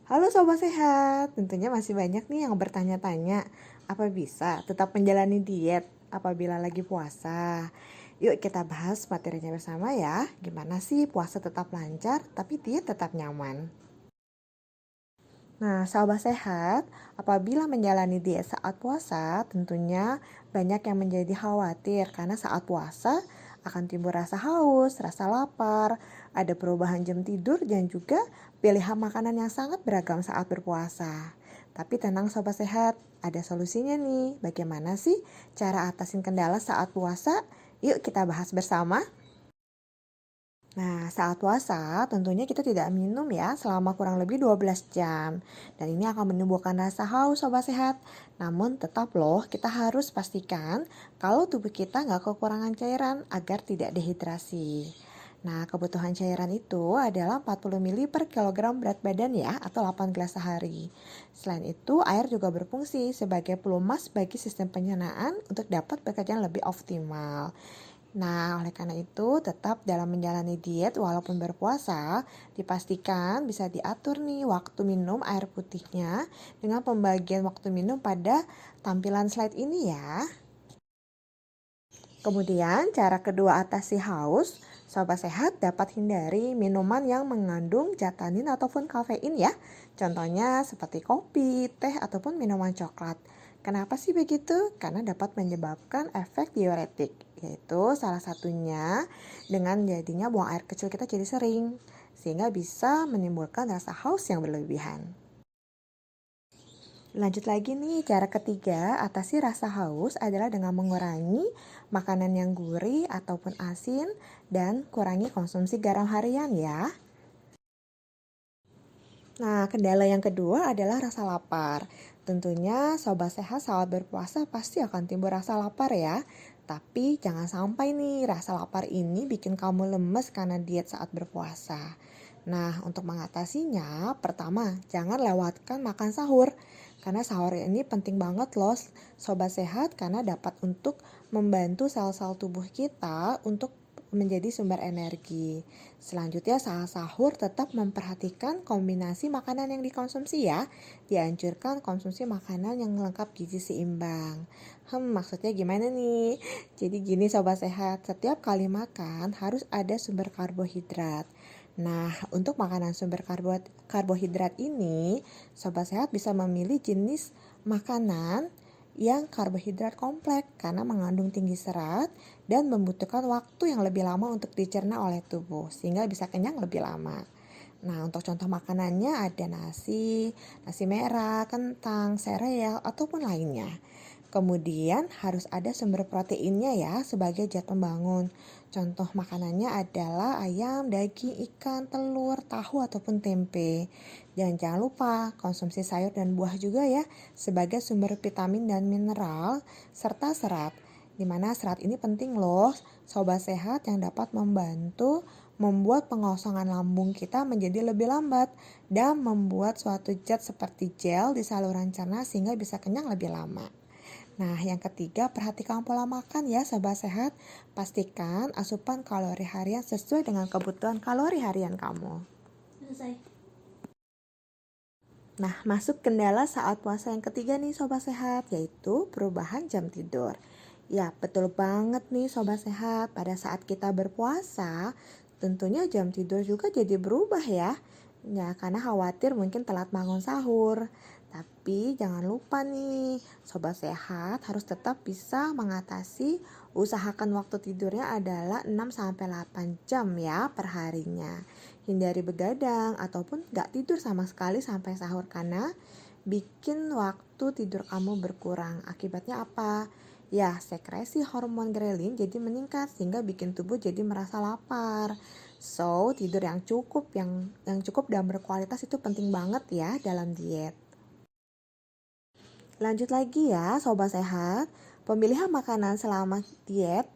Halo Sobat Sehat, tentunya masih banyak nih yang bertanya-tanya, apa bisa tetap menjalani diet apabila lagi puasa? Yuk kita bahas materinya bersama ya, gimana sih puasa tetap lancar tapi diet tetap nyaman? Nah, sahabat sehat, apabila menjalani diet saat puasa, tentunya banyak yang menjadi khawatir karena saat puasa akan timbul rasa haus, rasa lapar, ada perubahan jam tidur dan juga pilihan makanan yang sangat beragam saat berpuasa. Tapi tenang sobat sehat, ada solusinya nih. Bagaimana sih cara atasin kendala saat puasa? Yuk kita bahas bersama. Nah, saat puasa tentunya kita tidak minum ya selama kurang lebih 12 jam. Dan ini akan menimbulkan rasa haus sobat sehat. Namun tetap loh kita harus pastikan kalau tubuh kita nggak kekurangan cairan agar tidak dehidrasi. Nah, kebutuhan cairan itu adalah 40 ml per kilogram berat badan ya, atau 8 gelas sehari. Selain itu, air juga berfungsi sebagai pelumas bagi sistem pencernaan untuk dapat bekerja lebih optimal. Nah, oleh karena itu, tetap dalam menjalani diet walaupun berpuasa, dipastikan bisa diatur nih waktu minum air putihnya dengan pembagian waktu minum pada tampilan slide ini ya. Kemudian, cara kedua atasi haus, sobat sehat dapat hindari minuman yang mengandung zatanin ataupun kafein ya. Contohnya seperti kopi, teh, ataupun minuman coklat. Kenapa sih begitu? Karena dapat menyebabkan efek diuretik, yaitu salah satunya dengan jadinya buang air kecil kita jadi sering, sehingga bisa menimbulkan rasa haus yang berlebihan. Lanjut lagi nih, cara ketiga atasi rasa haus adalah dengan mengurangi makanan yang gurih ataupun asin dan kurangi konsumsi garam harian ya. Nah, kendala yang kedua adalah rasa lapar. Tentunya sobat sehat saat berpuasa pasti akan timbul rasa lapar ya. Tapi jangan sampai nih rasa lapar ini bikin kamu lemes karena diet saat berpuasa. Nah, untuk mengatasinya, pertama, jangan lewatkan makan sahur. Karena sahur ini penting banget loh sobat sehat karena dapat untuk membantu sel-sel tubuh kita untuk menjadi sumber energi. Selanjutnya saat sahur tetap memperhatikan kombinasi makanan yang dikonsumsi ya. Dianjurkan konsumsi makanan yang lengkap gizi seimbang. Maksudnya gimana nih? Jadi gini sobat sehat, setiap kali makan harus ada sumber karbohidrat. Nah, untuk makanan sumber karbohidrat ini, sobat sehat bisa memilih jenis makanan yang karbohidrat kompleks karena mengandung tinggi serat dan membutuhkan waktu yang lebih lama untuk dicerna oleh tubuh sehingga bisa kenyang lebih lama. Nah, untuk contoh makanannya ada nasi, nasi merah, kentang, sereal, ataupun lainnya. Kemudian harus ada sumber proteinnya ya sebagai zat pembangun. Contoh makanannya adalah ayam, daging, ikan, telur, tahu ataupun tempe. Dan jangan lupa konsumsi sayur dan buah juga ya sebagai sumber vitamin dan mineral serta serat. Dimana serat ini penting loh, sobat sehat yang dapat membantu membuat pengosongan lambung kita menjadi lebih lambat dan membuat suatu zat seperti gel di saluran cerna sehingga bisa kenyang lebih lama. Nah, yang ketiga, perhatikan pola makan ya, sobat sehat. Pastikan asupan kalori harian sesuai dengan kebutuhan kalori harian kamu. Selesai. Nah, masuk kendala saat puasa yang ketiga nih, sobat sehat, yaitu perubahan jam tidur. Ya, betul banget nih, sobat sehat. Pada saat kita berpuasa, tentunya jam tidur juga jadi berubah ya. Ya, karena khawatir mungkin telat bangun sahur. Tapi jangan lupa nih, sobat sehat harus tetap bisa mengatasi, usahakan waktu tidurnya adalah 6-8 jam ya per harinya. Hindari begadang ataupun gak tidur sama sekali sampai sahur karena bikin waktu tidur kamu berkurang. Akibatnya apa? Ya, sekresi hormon grelin jadi meningkat sehingga bikin tubuh jadi merasa lapar. So, tidur yang cukup dan berkualitas itu penting banget ya dalam diet. Lanjut lagi ya sobat sehat, pemilihan makanan selama diet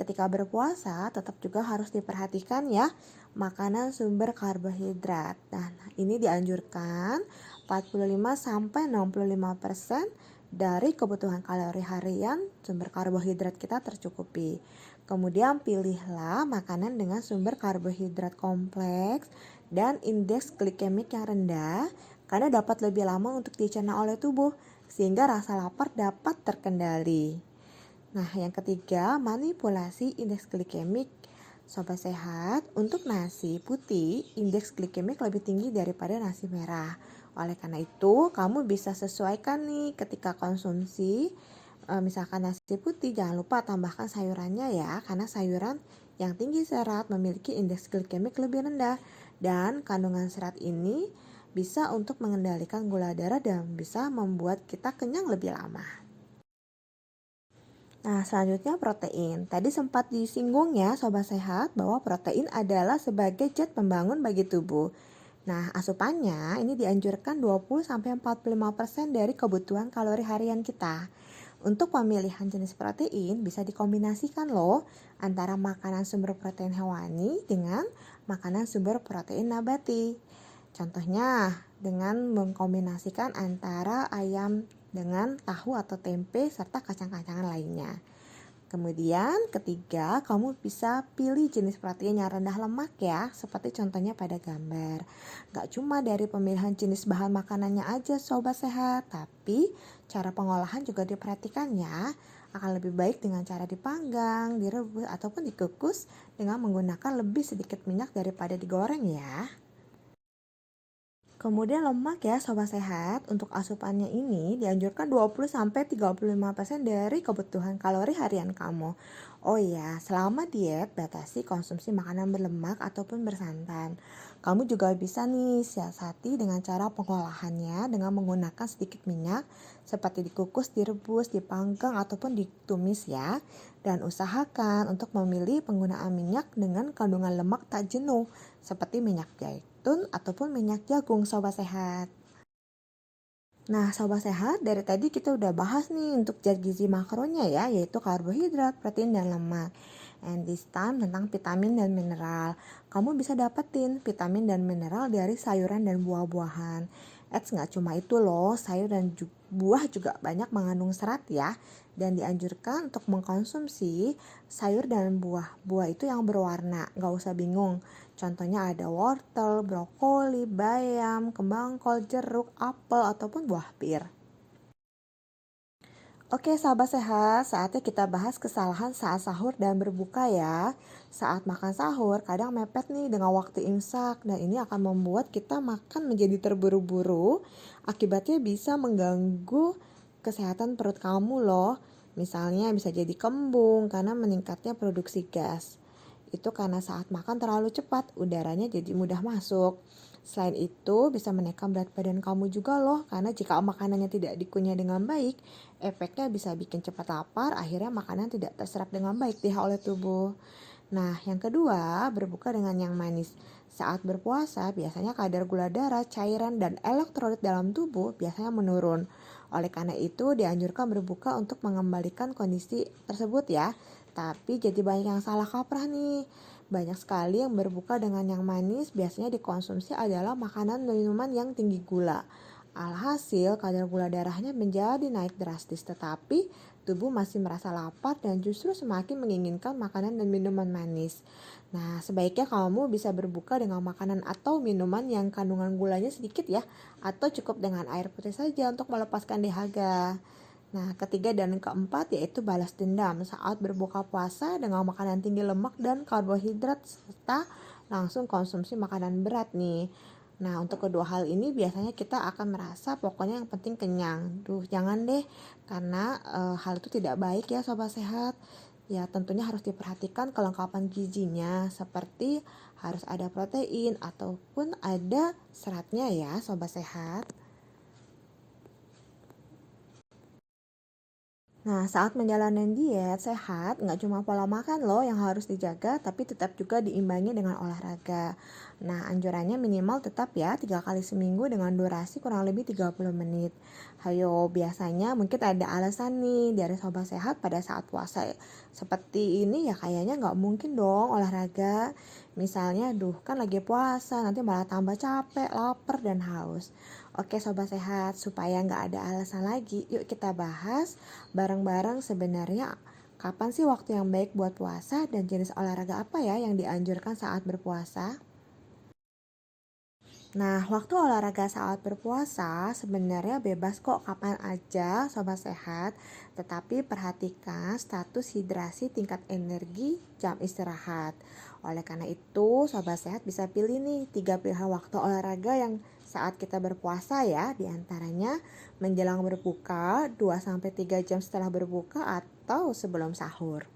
ketika berpuasa tetap juga harus diperhatikan ya, makanan sumber karbohidrat. Nah, ini dianjurkan 45-65% dari kebutuhan kalori harian sumber karbohidrat kita tercukupi. Kemudian pilihlah makanan dengan sumber karbohidrat kompleks dan indeks glikemik yang rendah karena dapat lebih lama untuk dicerna oleh tubuh, sehingga rasa lapar dapat terkendali. Nah, yang ketiga, manipulasi indeks glikemik. Sobat sehat, untuk nasi putih, indeks glikemik lebih tinggi daripada nasi merah. Oleh karena itu, kamu bisa sesuaikan nih ketika konsumsi. Misalkan nasi putih, jangan lupa tambahkan sayurannya ya, karena sayuran yang tinggi serat memiliki indeks glikemik lebih rendah. Dan kandungan serat ini bisa untuk mengendalikan gula darah dan bisa membuat kita kenyang lebih lama. Nah, selanjutnya protein. Tadi sempat disinggung ya Sobat Sehat bahwa protein adalah sebagai zat pembangun bagi tubuh. Nah, asupannya ini dianjurkan 20-45% dari kebutuhan kalori harian kita. Untuk pemilihan jenis protein bisa dikombinasikan loh antara makanan sumber protein hewani dengan makanan sumber protein nabati. Contohnya dengan mengkombinasikan antara ayam dengan tahu atau tempe serta kacang-kacangan lainnya. Kemudian ketiga, kamu bisa pilih jenis protein yang rendah lemak ya, seperti contohnya pada gambar. Gak cuma dari pemilihan jenis bahan makanannya aja Sobat Sehat, tapi cara pengolahan juga diperhatikan ya. Akan lebih baik dengan cara dipanggang, direbus, ataupun dikukus dengan menggunakan lebih sedikit minyak daripada digoreng ya. Kemudian lemak ya Sobat Sehat, untuk asupannya ini dianjurkan 20-35% dari kebutuhan kalori harian kamu. Oh iya, selama diet batasi konsumsi makanan berlemak ataupun bersantan. Kamu juga bisa nih siasati dengan cara pengolahannya dengan menggunakan sedikit minyak seperti dikukus, direbus, dipanggang ataupun ditumis ya. Dan usahakan untuk memilih penggunaan minyak dengan kandungan lemak tak jenuh seperti minyak zaitun ataupun minyak jagung Sobat Sehat. Nah Sobat Sehat, dari tadi kita udah bahas nih untuk zat gizi makronya ya, yaitu karbohidrat, protein, dan lemak. And this time tentang vitamin dan mineral. Kamu bisa dapetin vitamin dan mineral dari sayuran dan buah-buahan. Gak cuma itu loh, sayur dan buah juga banyak mengandung serat ya. Dan dianjurkan untuk mengkonsumsi sayur dan buah. Buah itu yang berwarna, gak usah bingung. Contohnya ada wortel, brokoli, bayam, kembang kol, jeruk, apel, ataupun buah pir. Oke sahabat sehat, saatnya kita bahas kesalahan saat sahur dan berbuka ya. Saat makan sahur kadang mepet nih dengan waktu imsak dan ini akan membuat kita makan menjadi terburu-buru. Akibatnya bisa mengganggu kesehatan perut kamu loh. Misalnya bisa jadi kembung karena meningkatnya produksi gas. Itu karena saat makan terlalu cepat, udaranya jadi mudah masuk. Selain itu, bisa menaikkan berat badan kamu juga loh, karena jika makanannya tidak dikunyah dengan baik, efeknya bisa bikin cepat lapar, akhirnya makanan tidak terserap dengan baik oleh tubuh. Nah, yang kedua, berbuka dengan yang manis. Saat berpuasa, biasanya kadar gula darah, cairan, dan elektrolit dalam tubuh biasanya menurun. Oleh karena itu, dianjurkan berbuka untuk mengembalikan kondisi tersebut ya. Tapi jadi banyak yang salah kaprah nih. Banyak sekali yang berbuka dengan yang manis biasanya dikonsumsi adalah makanan dan minuman yang tinggi gula. Alhasil kadar gula darahnya menjadi naik drastis, tetapi tubuh masih merasa lapar dan justru semakin menginginkan makanan dan minuman manis. Nah, sebaiknya kamu bisa berbuka dengan makanan atau minuman yang kandungan gulanya sedikit ya, atau cukup dengan air putih saja untuk melepaskan dahaga. Nah, ketiga dan keempat yaitu balas dendam saat berbuka puasa dengan makanan tinggi lemak dan karbohidrat serta langsung konsumsi makanan berat nih. Nah, untuk kedua hal ini biasanya kita akan merasa pokoknya yang penting kenyang. Duh, jangan deh, karena hal itu tidak baik ya Sobat Sehat. Ya, tentunya harus diperhatikan kelengkapan gizinya seperti harus ada protein ataupun ada seratnya ya Sobat Sehat. Nah, saat menjalani diet sehat, nggak cuma pola makan loh yang harus dijaga, tapi tetap juga diimbangi dengan olahraga. Nah, anjurannya minimal tetap ya 3 kali seminggu dengan durasi kurang lebih 30 menit. Hayo, biasanya mungkin ada alasan nih dari sobat sehat pada saat puasa. Seperti ini ya kayaknya nggak mungkin dong olahraga. Misalnya, duh kan lagi puasa, nanti malah tambah capek, lapar, dan haus. Oke sobat sehat, supaya nggak ada alasan lagi, yuk kita bahas bareng-bareng sebenarnya kapan sih waktu yang baik buat puasa dan jenis olahraga apa ya yang dianjurkan saat berpuasa? Nah, waktu olahraga saat berpuasa sebenarnya bebas kok kapan aja sobat sehat, tetapi perhatikan status hidrasi, tingkat energi, jam istirahat. Oleh karena itu, sobat sehat bisa pilih nih 3 pilihan waktu olahraga yang saat kita berpuasa ya, diantaranya menjelang berbuka, 2-3 jam setelah berbuka atau sebelum sahur.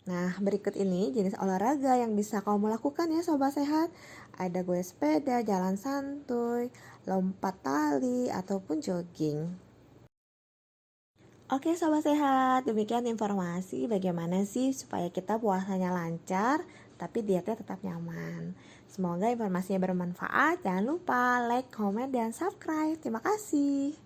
Nah, berikut ini jenis olahraga yang bisa kamu lakukan ya sobat sehat. Ada goyang sepeda, jalan santuy, lompat tali, ataupun jogging. Oke sobat sehat, demikian informasi bagaimana sih supaya kita puasanya lancar tapi dietnya tetap nyaman. Semoga informasinya bermanfaat. Jangan lupa like, comment, dan subscribe. Terima kasih.